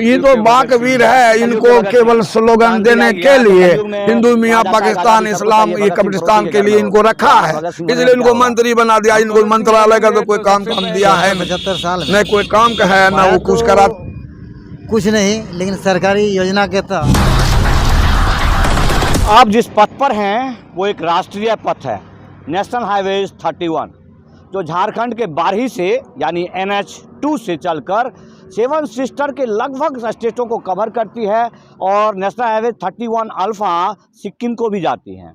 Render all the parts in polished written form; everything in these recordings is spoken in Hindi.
ये तो बाकवीर है, इनको केवल स्लोगन देने के लिए हिंदू मियाँ पाकिस्तान इस्लाम ये कब्रिस्तान के लिए इनको रखा है, इसलिए इनको मंत्री बना दिया। इनको मंत्रालय का तो कोई काम दिया है 75 साल न कोई काम का है न वो कुछ करा कुछ नहीं, लेकिन सरकारी योजना के तो आप जिस पथ पर हैं वो एक राष्ट्रीय पथ है, नेशनल हाईवे 31, जो झारखंड के बारही से यानी NH2 से चलकर 7 सिस्टर के लगभग स्टेटों को कवर करती है और नेशनल हाईवे 31 अल्फा सिक्किम को भी जाती है।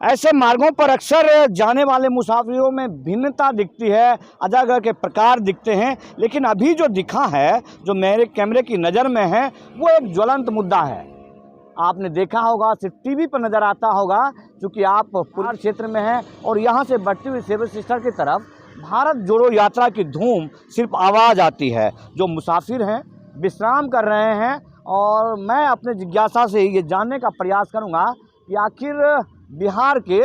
ऐसे मार्गों पर अक्सर जाने वाले मुसाफिरों में भिन्नता दिखती है, अजगर के प्रकार दिखते हैं, लेकिन अभी जो दिखा है, जो मेरे कैमरे की नज़र में है, वो एक ज्वलंत मुद्दा है। आपने देखा होगा, सिर्फ टीवी पर नज़र आता होगा, क्योंकि आप पूरा क्षेत्र में हैं और यहाँ से बढ़ती हुई 7 सिस्टर की तरफ भारत जोड़ो यात्रा की धूम सिर्फ आवाज़ आती है। जो मुसाफिर हैं विश्राम कर रहे हैं और मैं अपने जिज्ञासा से ये जानने का प्रयास करूँगा कि आखिर बिहार के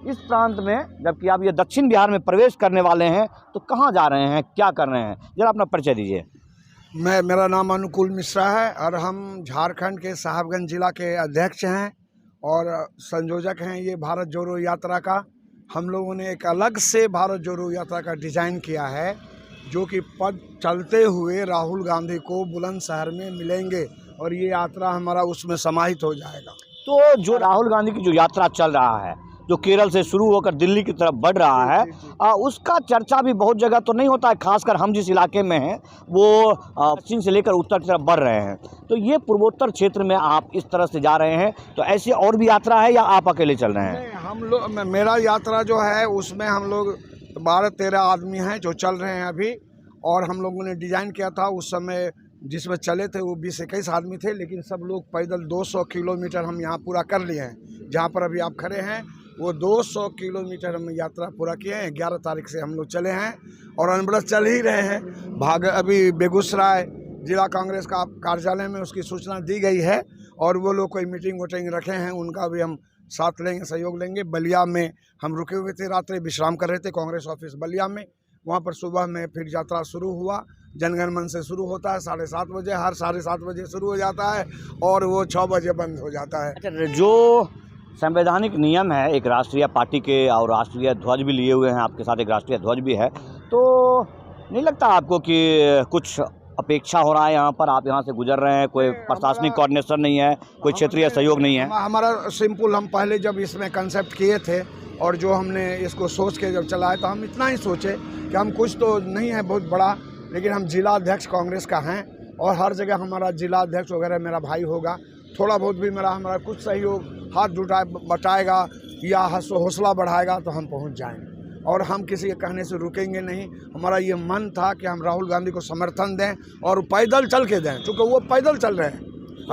इस प्रांत में, जबकि आप ये दक्षिण बिहार में प्रवेश करने वाले हैं, तो कहाँ जा रहे हैं, क्या कर रहे हैं, जरा अपना परिचय दीजिए। मेरा नाम अनुकूल मिश्रा है और हम झारखंड के साहबगंज जिला के अध्यक्ष हैं और संयोजक हैं ये भारत जोड़ो यात्रा का। हम लोगों ने एक अलग से भारत जोड़ो यात्रा का डिज़ाइन किया है, जो कि पद चलते हुए राहुल गांधी को बुलंदशहर में मिलेंगे और ये यात्रा हमारा उसमें समाहित हो जाएगा। तो जो राहुल गांधी की जो यात्रा चल रहा है, जो केरल से शुरू होकर दिल्ली की तरफ बढ़ रहा है, उसका चर्चा भी बहुत जगह तो नहीं होता है, खासकर हम जिस इलाके में हैं वो पश्चिम से लेकर उत्तर की तरफ बढ़ रहे हैं। तो ये पूर्वोत्तर क्षेत्र में आप इस तरह से जा रहे हैं, तो ऐसी और भी यात्रा है या आप अकेले चल रहे हैं? हम लोग, मेरा यात्रा जो है उसमें हम लोग 12-13 आदमी हैं जो चल रहे हैं अभी, और हम लोगों ने डिज़ाइन किया था उस समय जिसमें चले थे वो 20-21 आदमी थे, लेकिन सब लोग पैदल 200 किलोमीटर हम यहाँ पूरा कर लिए हैं। जहाँ पर अभी आप खड़े हैं वो 200 किलोमीटर हम यात्रा पूरा किए हैं। 11 तारीख से हम लोग चले हैं और अनवरत चल ही रहे हैं। अभी बेगूसराय जिला कांग्रेस का कार्यालय में उसकी सूचना दी गई है और वो लोग कोई मीटिंग वोटिंग रखे हैं, उनका भी हम साथ लेंगे, सहयोग लेंगे। बलिया में हम रुके हुए थे, रात्रि विश्राम कर रहे थे कांग्रेस ऑफिस बलिया में। वहाँ पर सुबह में फिर यात्रा शुरू हुआ। जनगण मन से शुरू होता है 7:30 बजे, हर 7:30 बजे शुरू हो जाता है और वो 6 बजे बंद हो जाता है। अच्छा, जो संवैधानिक नियम है, एक राष्ट्रीय पार्टी के और राष्ट्रीय ध्वज भी लिए हुए हैं, आपके साथ एक राष्ट्रीय ध्वज भी है, तो नहीं लगता आपको कि कुछ अपेक्षा हो रहा है यहाँ पर? आप यहाँ से गुजर रहे हैं, कोई प्रशासनिक कोऑर्डिनेशन नहीं है, कोई क्षेत्रीय सहयोग नहीं है? हमारा सिंपल, हम पहले जब इसमें कंसेप्ट किए थे और जो हमने इसको सोच के जब चलाए, तो हम इतना ही सोचे कि हम कुछ तो नहीं है बहुत बड़ा, लेकिन हम जिला अध्यक्ष कांग्रेस का हैं और हर जगह हमारा जिला अध्यक्ष वगैरह मेरा भाई होगा। थोड़ा बहुत भी हमारा कुछ सहयोग हाथ बटाएगा या हौसला बढ़ाएगा तो हम पहुंच जाएंगे और हम किसी के कहने से रुकेंगे नहीं। हमारा ये मन था कि हम राहुल गांधी को समर्थन दें और पैदल चल के दें, क्योंकि वो पैदल चल रहे हैं।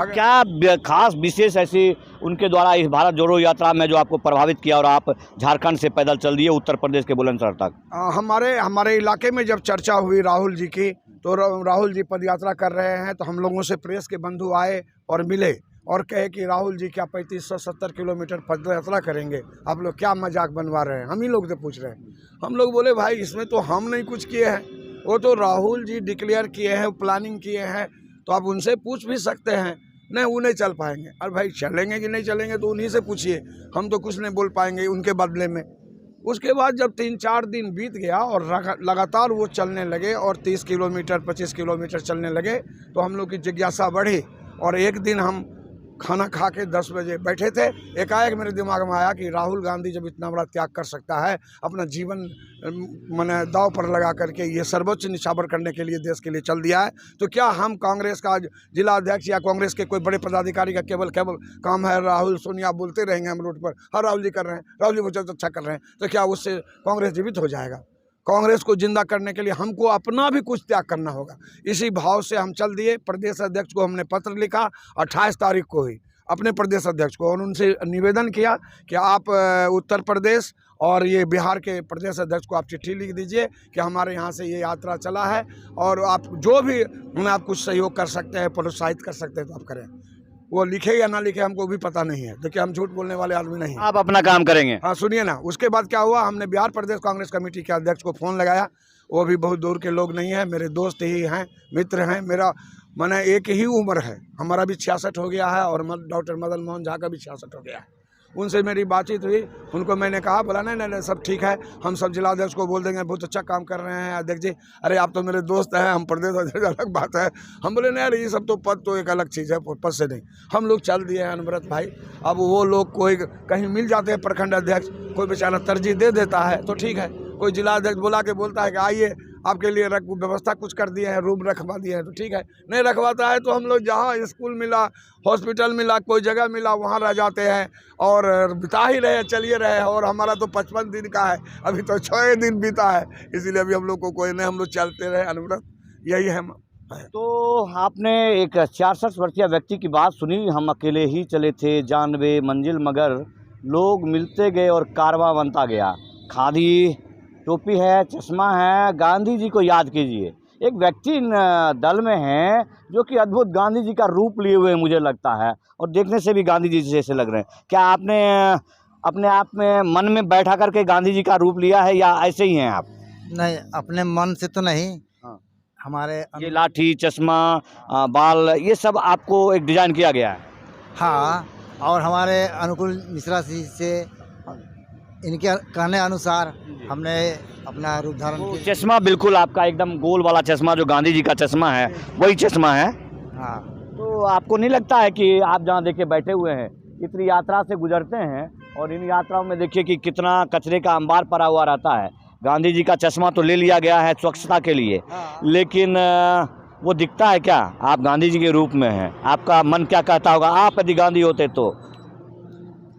क्या खास विशेष ऐसी उनके द्वारा इस भारत जोड़ो यात्रा में जो आपको प्रभावित किया और आप झारखंड से पैदल चल दिए उत्तर प्रदेश के बुलंदशहर तक? हमारे इलाके में जब चर्चा हुई राहुल जी की, तो राहुल जी पदयात्रा कर रहे हैं, तो हम लोगों से प्रेस के बंधु आए और मिले और कहे कि राहुल जी क्या 3570 किलोमीटर पदयात्रा करेंगे, आप लोग क्या मजाक बनवा रहे हैं? हम ही लोग से पूछ रहे हैं। हम लोग बोले भाई इसमें तो हम नहीं कुछ किए हैं, वो तो राहुल जी डिक्लेयर किए हैं, प्लानिंग किए हैं, तो आप उनसे पूछ भी सकते हैं। नहीं, वो नहीं चल पाएंगे। अरे भाई चलेंगे कि नहीं चलेंगे तो उन्हीं से पूछिए, हम तो कुछ नहीं बोल पाएंगे उनके बदले में। उसके बाद जब 3-4 दिन बीत गया और लगातार वो चलने लगे और 30 किलोमीटर 25 किलोमीटर चलने लगे, तो हम लोग की जिज्ञासा बढ़ी और एक दिन हम खाना खा के 10 बजे बैठे थे, एकाएक मेरे दिमाग में आया कि राहुल गांधी जब इतना बड़ा त्याग कर सकता है, अपना जीवन मैंने दांव पर लगा करके ये सर्वोच्च निछावर करने के लिए देश के लिए चल दिया है, तो क्या हम कांग्रेस का जिला अध्यक्ष या कांग्रेस के कोई बड़े पदाधिकारी का केवल काम है राहुल सोनिया बोलते रहेंगे हम रोड पर, हर राहुल जी कर रहे हैं, राहुल जी बहुत अच्छा कर रहे हैं, तो क्या उससे कांग्रेस जीवित हो जाएगा? कांग्रेस को जिंदा करने के लिए हमको अपना भी कुछ त्याग करना होगा। इसी भाव से हम चल दिए। प्रदेश अध्यक्ष को हमने पत्र लिखा 28 तारीख को ही अपने प्रदेश अध्यक्ष को, और उनसे निवेदन किया कि आप उत्तर प्रदेश और ये बिहार के प्रदेश अध्यक्ष को आप चिट्ठी लिख दीजिए कि हमारे यहाँ से ये यात्रा चला है और आप जो भी हमें आप कुछ सहयोग कर सकते हैं, प्रोत्साहित कर सकते हैं तो आप करें। वो लिखे या ना लिखे हमको भी पता नहीं है, देखिए हम झूठ बोलने वाले आदमी नहीं हैं। आप अपना काम करेंगे। हाँ सुनिए ना, उसके बाद क्या हुआ, हमने बिहार प्रदेश कांग्रेस कमेटी के अध्यक्ष को फ़ोन लगाया। वो भी बहुत दूर के लोग नहीं हैं, मेरे दोस्त ही हैं, मित्र हैं। मेरा मैंने एक ही उम्र है, हमारा भी 66 हो गया है और डॉक्टर मदन मोहन झा का भी 66 हो गया है। उनसे मेरी बातचीत हुई, उनको मैंने कहा, बोला नहीं सब ठीक है, हम सब जिलाध्यक्ष को बोल देंगे, बहुत अच्छा काम कर रहे हैं अध्यक्ष जी। अरे आप तो मेरे दोस्त हैं, हम प्रदेश अध्यक्ष अलग बात है। हम बोले नहीं अरे ये सब तो पद तो एक अलग चीज़ है, पद से नहीं। हम लोग चल दिए हैं अनवरत भाई। अब वो लोग कोई कहीं मिल जाते हैं प्रखंड अध्यक्ष, कोई बेचारा तरजीह दे देता है तो ठीक है, कोई जिला अध्यक्ष बुला के बोलता है कि आइए आपके लिए व्यवस्था कुछ कर दिए हैं, रूम रखवा दिए हैं तो ठीक है, नहीं रखवाता है तो हम लोग जहाँ स्कूल मिला, हॉस्पिटल मिला, कोई जगह मिला वहाँ रह जाते हैं और बिता ही रहे, चलिए रहे। और हमारा तो 55 दिन का है, अभी तो 6 दिन बीता है, इसीलिए अभी हम लोग को कोई नहीं, हम लोग चलते रहे अनवरत, यही है। तो आपने एक 66 वर्षीय व्यक्ति की बात सुनी, हम अकेले ही चले थे जानवे मंजिल मगर लोग मिलते गए और कारवां बनता गया। खादी टोपी है, चश्मा है, गांधी जी को याद कीजिए। एक व्यक्ति दल में है जो कि अद्भुत गांधी जी का रूप लिए हुए मुझे लगता है और देखने से भी गांधी जी जैसे लग रहे हैं। क्या आपने अपने आप में मन में बैठा करके गांधी जी का रूप लिया है या ऐसे ही हैं आप? नहीं, अपने मन से तो नहीं। हमारे ये लाठी, चश्मा, बाल, ये सब आपको एक डिजाइन किया गया है? हाँ, और हमारे अनुकूल मिश्रा जी से इनके कहने अनुसार हमने अपना रूप धारण किया। चश्मा बिल्कुल आपका एकदम गोल वाला चश्मा जो गांधी जी का चश्मा है वही चश्मा है। हाँ, तो आपको नहीं लगता है कि आप जहाँ देखिए बैठे हुए हैं, इतनी यात्रा से गुजरते हैं और इन यात्राओं में देखिए कि कितना कचरे का अंबार पड़ा हुआ रहता है। गांधी जी का चश्मा तो ले लिया गया है स्वच्छता के लिए, लेकिन वो दिखता है क्या? आप गांधी जी के रूप में हैं, आपका मन क्या कहता होगा? आप यदि गांधी होते तो?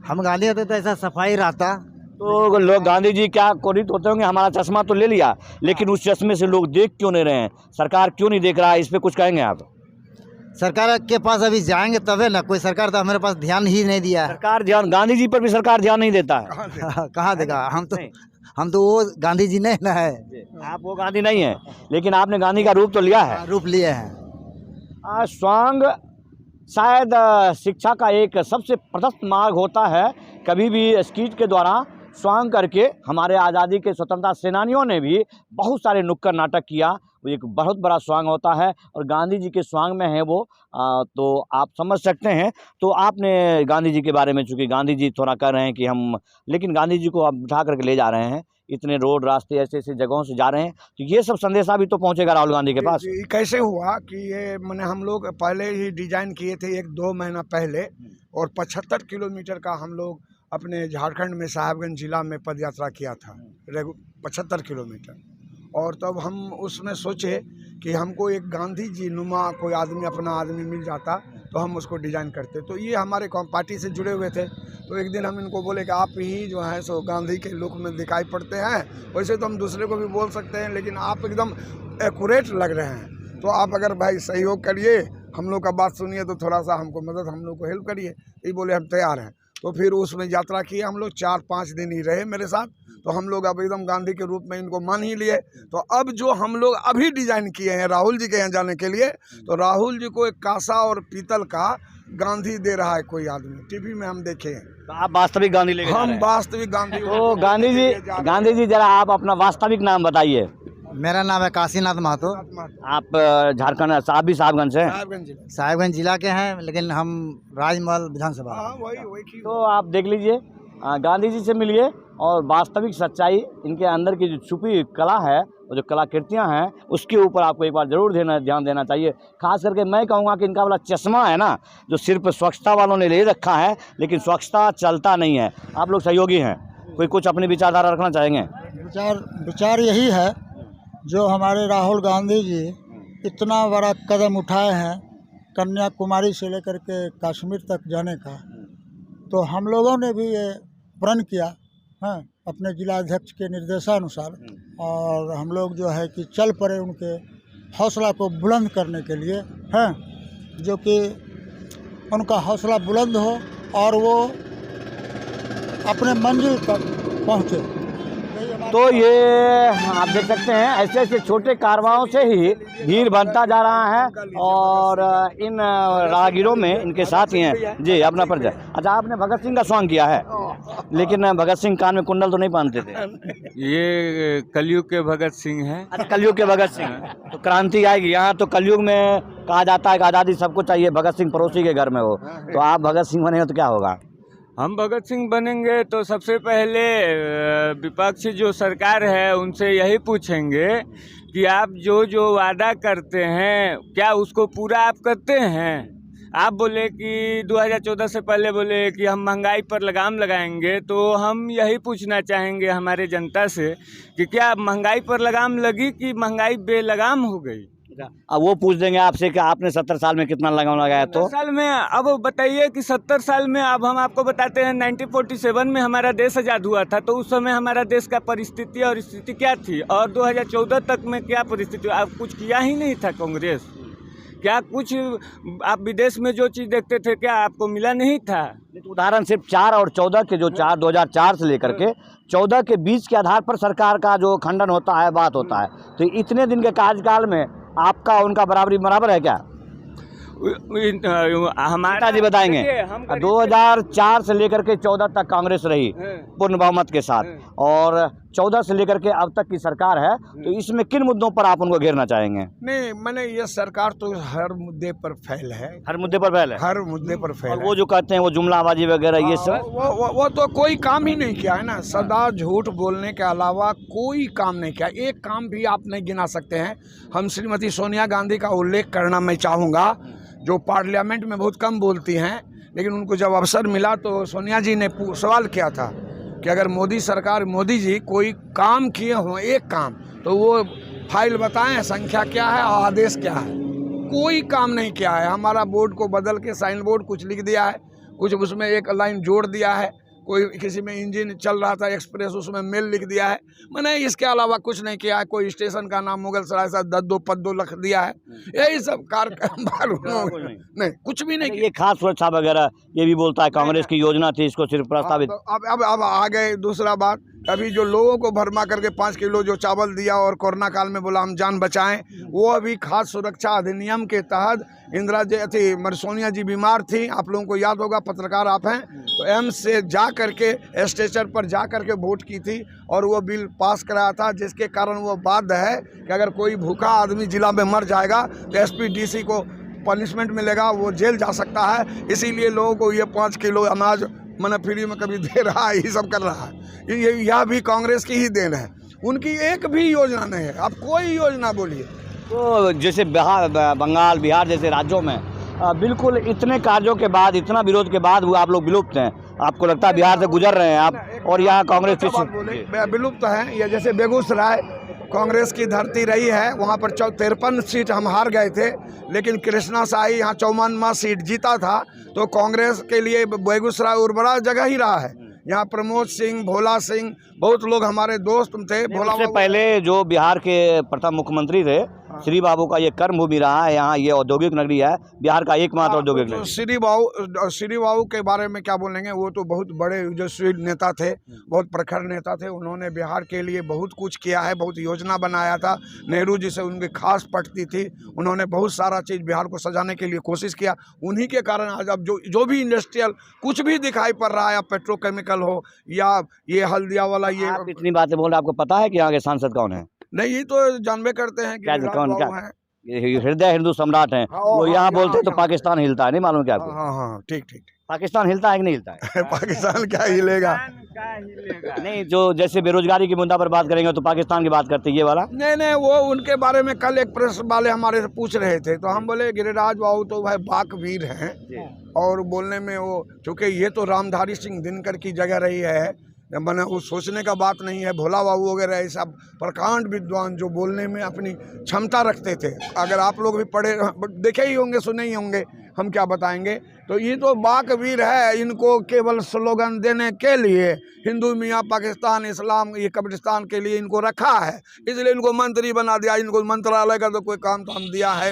हम गांधी होते तो ऐसा सफाई रहता। तो लोग गांधी जी क्या कोरित होते होंगे, हमारा चश्मा तो ले लिया लेकिन उस चश्मे से लोग देख क्यों नहीं रहे हैं? सरकार क्यों नहीं देख रहा है? इस पे कुछ कहेंगे आप? सरकार के पास अभी जाएंगे तबे ना, कोई सरकार तो हमारे पास ध्यान ही नहीं दिया है। सरकार ध्यान, गांधी जी पर भी सरकार ध्यान नहीं देता है। कहाँ देगा? हम तो वो गांधी जी नहीं ना है। आप वो गांधी नहीं है, लेकिन आपने गांधी का रूप तो लिया है। रूप लिए हैं। स्वांग शायद शिक्षा का एक सबसे प्रशस्त मार्ग होता है। कभी भी स्कीज के द्वारा स्वांग करके हमारे आज़ादी के स्वतंत्रता सेनानियों ने भी बहुत सारे नुक्कड़ नाटक किया। वो एक बहुत बड़ा स्वांग होता है और गांधी जी के स्वांग में है वो, तो आप समझ सकते हैं। तो आपने गांधी जी के बारे में, चूँकि गांधी जी थोड़ा कह रहे हैं कि हम, लेकिन गांधी जी को आप उठा करके ले जा रहे हैं, इतने रोड रास्ते ऐसे ऐसे जगहों से जा रहे हैं, तो ये सब संदेशा भी तो पहुंचेगा राहुल गांधी के पास। कैसे हुआ कि ये मैंने हम लोग पहले ही डिजाइन किए थे 1-2 महीना पहले, और 75 किलोमीटर का हम लोग अपने झारखंड में साहिबगंज जिला में पद यात्रा किया था, 75 किलोमीटर। और तब हम उसमें सोचे कि हमको एक गांधी जी नुमा कोई आदमी, अपना आदमी मिल जाता तो हम उसको डिज़ाइन करते। तो ये हमारे पार्टी से जुड़े हुए थे। तो एक दिन हम इनको बोले कि आप ही जो हैं सो गांधी के लुक में दिखाई पड़ते हैं, वैसे तो हम दूसरे को भी बोल सकते हैं लेकिन आप एकदम एक्यूरेट लग रहे हैं, तो आप अगर भाई सहयोग करिए, हम लोग का बात सुनिए, तो थोड़ा सा हमको मदद, हम लोग को हेल्प करिए। ये बोले हम तैयार हैं। तो फिर उसमें यात्रा की हम लोग, 4-5 दिन ही रहे मेरे साथ। तो हम लोग अब एकदम गांधी के रूप में इनको मान ही लिए। तो अब जो हम लोग अभी डिज़ाइन किए हैं राहुल जी के यहाँ जाने के लिए, तो राहुल जी को एक कांसा और पीतल का गांधी दे रहा है कोई आदमी, टीवी में हम देखे हैं। तो आप वास्तविक गांधी लेके जा रहे हम हैं? वास्तविक गांधी। तो गांधी जी जरा आप अपना वास्तविक नाम बताइए। मेरा नाम है काशीनाथ महतो। आप झारखंड, आप भी साहिबगंज से? साहिबगंज जिला के हैं, लेकिन हम राजमहल विधानसभा। वही। तो आप देख लीजिए, गांधी जी से मिलिए और वास्तविक सच्चाई, इनके अंदर की जो छुपी कला है और जो कलाकृतियां हैं, उसके ऊपर आपको एक बार ज़रूर ध्यान देना चाहिए। खास करके मैं कहूँगा कि इनका वाला चश्मा है ना, जो सिर्फ स्वच्छता वालों ने ले रखा है, लेकिन स्वच्छता चलता नहीं है। आप लोग सहयोगी हैं, कोई कुछ अपनी विचारधारा रखना चाहेंगे? विचार यही है, जो हमारे राहुल गांधी जी इतना बड़ा कदम उठाए हैं कन्याकुमारी से लेकर के कश्मीर तक जाने का, तो हम लोगों ने भी ये प्रण किया है अपने जिलाध्यक्ष के निर्देशानुसार, और हम लोग जो है कि चल पड़े उनके हौसला को बुलंद करने के लिए हैं, जो कि उनका हौसला बुलंद हो और वो अपने मंजिल तक पहुँचे। तो ये आप देख सकते हैं, ऐसे ऐसे छोटे कारवाओं से ही भीड़ बनता जा रहा है और इन राहगीरों में इनके साथ ही हैं। जी, अपना परिचय। अच्छा, आपने भगत सिंह का स्वांग किया है? लेकिन भगत सिंह कान में कुंडल तो नहीं पहनते थे। ये कलयुग के भगत सिंह हैं। अच्छा, कलयुग के भगत सिंह। तो क्रांति आएगी यहाँ तो। कलयुग में कहा जाता है कि आज़ादी सबको चाहिए, भगत सिंह पड़ोसी के घर में हो, तो आप भगत सिंह बने हो तो क्या होगा? हम भगत सिंह बनेंगे तो सबसे पहले विपक्षी जो सरकार है उनसे यही पूछेंगे कि आप जो जो वादा करते हैं क्या उसको पूरा आप करते हैं। आप बोले कि 2014 से पहले बोले कि हम महंगाई पर लगाम लगाएंगे, तो हम यही पूछना चाहेंगे हमारे जनता से कि क्या महंगाई पर लगाम लगी कि महंगाई बेलगाम हो गई। अब वो पूछ देंगे आपसे कि आपने 70 साल में कितना लगाम लगाया, तो 70 साल में अब बताइए कि 70 साल में अब हम आपको बताते हैं 1947 में हमारा देश आज़ाद हुआ था, तो उस समय हमारा देश का परिस्थिति और स्थिति क्या थी, और 2014 तक में क्या परिस्थिति। अब कुछ किया ही नहीं था कांग्रेस। क्या कुछ आप विदेश में जो चीज़ देखते थे क्या आपको मिला नहीं था। उदाहरण सिर्फ 4 और 14 के जो 2004 से लेकर के 14 के बीच के आधार पर सरकार का जो खंडन होता है, बात होता है, तो इतने दिन के कार्यकाल में आपका उनका बराबर है क्या? हमारा जी बताएंगे। 2004 से लेकर के 14 तक कांग्रेस रही पूर्ण बहुमत के साथ, और 14 से लेकर के अब तक की सरकार है, तो इसमें किन मुद्दों पर आप उनको घेरना चाहेंगे? नहीं, मैंने ये सरकार तो हर मुद्दे पर फैल है, हर मुद्दे पर फैल है, हर मुद्दे पर फैल और है। वो जो कहते हैं वो जुमलाबाजी वगैरह ये सब, वो तो कोई काम ही नहीं किया है ना। सदा झूठ बोलने के अलावा कोई काम नहीं किया। एक काम भी आप नहीं गिना सकते हैं। हम श्रीमती सोनिया गांधी का उल्लेख करना मैं चाहूँगा, जो पार्लियामेंट में बहुत कम बोलती हैं, लेकिन उनको जब अवसर मिला तो सोनिया जी ने सवाल किया था कि अगर मोदी सरकार, मोदी जी कोई काम किए हों, एक काम, तो वो फाइल बताएं, संख्या क्या है और आदेश क्या है। कोई काम नहीं किया है। हमारा बोर्ड को बदल के साइन बोर्ड कुछ लिख दिया है, कुछ उसमें एक लाइन जोड़ दिया है, कोई किसी में इंजन चल रहा था एक्सप्रेस, उसमें मेल लिख दिया है। मैंने इसके अलावा कुछ नहीं किया है। कोई स्टेशन का नाम मुगल सराय से 10 पद्दो लिख दिया है। यही सब नहीं, कुछ भी नहीं। ये खास सुरक्षा वगैरह ये भी बोलता है कांग्रेस की योजना थी, इसको सिर्फ प्रस्तावित। अब आ गए दूसरा बात। अभी जो लोगों को भरमा करके 5 किलो जो चावल दिया और कोरोना काल में बोला हम जान बचाएं, वो अभी खास सुरक्षा अधिनियम के तहत इंदिरा जी थी, सोनिया जी बीमार थी, आप लोगों को याद होगा, पत्रकार आप हैं, तो एम्स से जा करके स्टेशन पर जा करके वोट की थी और वो बिल पास कराया था, जिसके कारण वो बाध्य है कि अगर कोई भूखा आदमी जिला में मर जाएगा तो एसपी डीसी को पनिशमेंट मिलेगा, वो जेल जा सकता है। इसीलिए लोगों को ये 5 किलो अनाज मैंने फ्री में कभी दे रहा है, ये सब कर रहा है। यह भी कांग्रेस की ही देन है। उनकी एक भी योजना नहीं है। आप कोई योजना बोलिए। तो जैसे बंगाल, बिहार जैसे राज्यों में बिल्कुल इतने कार्यों के बाद, इतना विरोध के बाद वो आप लोग विलुप्त हैं। आपको लगता है बिहार से गुजर रहे हैं आप, और यहाँ कांग्रेस विलुप्त है। या जैसे बेगूसराय कांग्रेस की धरती रही है, वहाँ पर 53 सीट हम हार गए थे, लेकिन कृष्णा शाही यहाँ 54वां सीट जीता था। तो कांग्रेस के लिए बेगूसराय उर्वरा जगह ही रहा है। यहाँ प्रमोद सिंह, भोला सिंह, बहुत लोग हमारे दोस्त थे। भोला से पहले जो बिहार के प्रथम मुख्यमंत्री थे, श्री बाबू का ये कर्म भूमि रहा है, यहाँ ये औद्योगिक नगरी है, बिहार का एकमात्र औद्योगिक नगरी। श्री बाबू के बारे में क्या बोलेंगे, वो तो बहुत बड़े यशस्वी नेता थे, बहुत प्रखर नेता थे। उन्होंने बिहार के लिए बहुत कुछ किया है, बहुत योजना बनाया था। नेहरू जी से उनकी खास पटती थी। उन्होंने बहुत सारा चीज़ बिहार को सजाने के लिए कोशिश किया। उन्हीं के कारण आज अब जो भी इंडस्ट्रियल कुछ भी दिखाई पड़ रहा है, या पेट्रोकेमिकल हो या ये हल्दिया वाला, ये आप इतनी बातें बोल रहे, आपको पता है कि यहाँ के सांसद कौन है? नहीं, ये तो जानबे करते हैं कि कौन क्या हृदय हिंदू सम्राट हैं, वो यहाँ बोलते हैं तो पाकिस्तान हिलता है। नहीं मालूम क्या आपको? हाँ, ठीक। पाकिस्तान हिलता है कि नहीं हिलता है? पाकिस्तान क्या हिलेगा? नहीं, जो जैसे बेरोजगारी के मुद्दा पर बात करेंगे तो पाकिस्तान की बात करते हैं, ये वाला नहीं, वो उनके बारे में कल एक प्रेस वाले हमारे से पूछ रहे थे, तो हम बोले गिरिराज बाबू तो भाई बाकवीर हैं, और बोलने में वो, चूँकि ये तो रामधारी सिंह दिनकर की जगह रही है, मैंने वो सोचने का बात नहीं है। भोला बाबू वगैरह ऐसा प्रकांड विद्वान जो बोलने में अपनी क्षमता रखते थे। अगर आप लोग भी पढ़े देखे ही होंगे, सुने ही होंगे, हम क्या बताएंगे। तो ये तो बाकवीर है। इनको केवल स्लोगन देने के लिए हिंदू मियाँ पाकिस्तान इस्लाम ये कब्रिस्तान के लिए इनको रखा है, इसलिए इनको मंत्री बना दिया। इनको मंत्रालय का तो कोई काम तो हम दिया है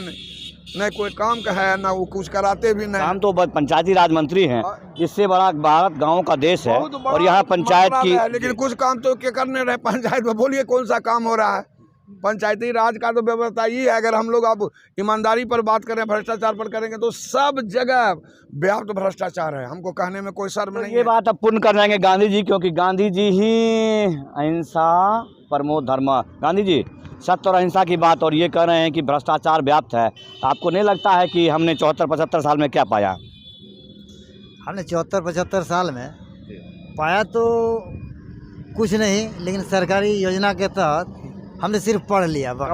नहीं कोई काम का है, ना वो कुछ कराते भी नहीं। हम तो पंचायती राज मंत्री हैं, इससे बड़ा भारत गाँव का देश है, और यहाँ पंचायत की, लेकिन कुछ काम तो क्या करने रहे पंचायत में? बोलिए कौन सा काम हो रहा है? पंचायती राज का तो व्यवस्था ही है। अगर हम लोग अब ईमानदारी पर बात करें, भ्रष्टाचार पर करेंगे, तो सब जगह व्याप्त भ्रष्टाचार है। हमको कहने में कोई शर्म तो नहीं ये है। बात अब पूर्ण कर जाएंगे गांधी जी, क्योंकि गांधी जी ही अहिंसा परमो धर्म। गांधी जी सत्य और अहिंसा की बात, और ये कह रहे हैं कि भ्रष्टाचार व्याप्त है। आपको नहीं लगता है कि हमने 74-75 साल में क्या पाया? हमने 74-75 साल में पाया तो कुछ नहीं, लेकिन सरकारी योजना के तहत हमने सिर्फ पढ़ लिया बस।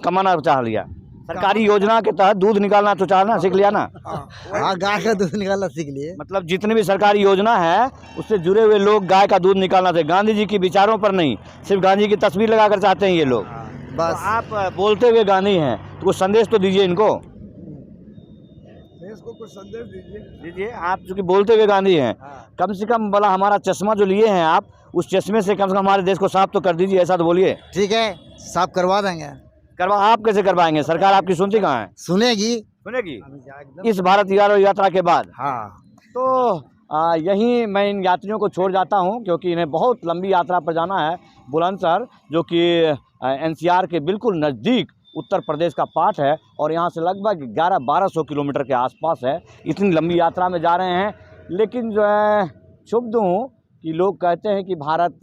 कमाना चाह लिया। सरकारी योजना के तहत दूध निकालना तो चाहना सीख लिया ना। हाँ, गाय का दूध निकालना सीख लिए। मतलब जितनी भी सरकारी योजना है उससे जुड़े हुए लोग गाय का दूध निकालना चाहिए। गांधी जी की विचारों पर नहीं, सिर्फ गांधी की तस्वीर लगाकर चाहते हैं ये लोग। बस तो आप बोलते हुए गांधी हैं तो कुछ संदेश तो दीजिए इनको। इसको कुछ संदेश दीजिए। आप चूंकि बोलते हुए गांधी हैं, कम से कम भला हमारा चश्मा जो लिए हैं आप, उस चश्मे से कम से कम हमारे देश को साफ तो कर दीजिए। ऐसा तो बोलिए। ठीक है, साफ करवा देंगे। आप कैसे करवाएंगे? सरकार आपकी सुनती कहाँ है? सुनेगी। इस भारत यात्रा के बाद। हाँ, तो यहीं मैं इन यात्रियों को छोड़ जाता हूं, क्योंकि इन्हें बहुत लंबी यात्रा पर जाना है। बुलंदशहर जो कि एनसीआर के बिल्कुल नज़दीक उत्तर प्रदेश का पार्ट है, और यहाँ से लगभग 1100-1200 किलोमीटर के आसपास है। इतनी लंबी यात्रा में जा रहे हैं, लेकिन जो है क्षुब्ध हूँ कि लोग कहते हैं कि भारत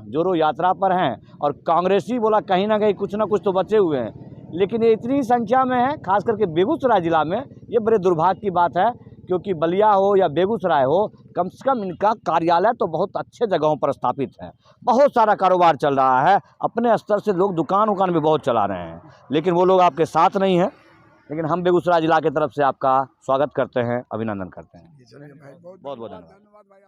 जोड़ो यात्रा पर हैं, और कांग्रेसी बोला कहीं ना कहीं कुछ ना कुछ तो बचे हुए हैं। लेकिन ये इतनी संख्या में है, खास करके बेगूसराय ज़िला में। ये बड़े दुर्भाग्य की बात है, क्योंकि बलिया हो या बेगूसराय हो, कम से कम इनका कार्यालय तो बहुत अच्छे जगहों पर स्थापित है। बहुत सारा कारोबार चल रहा है, अपने स्तर से लोग दुकान भी बहुत चला रहे हैं, लेकिन वो लोग आपके साथ नहीं हैं। लेकिन हम बेगूसराय जिला की तरफ से आपका स्वागत करते हैं, अभिनंदन करते हैं। बहुत बहुत धन्यवाद। भाई।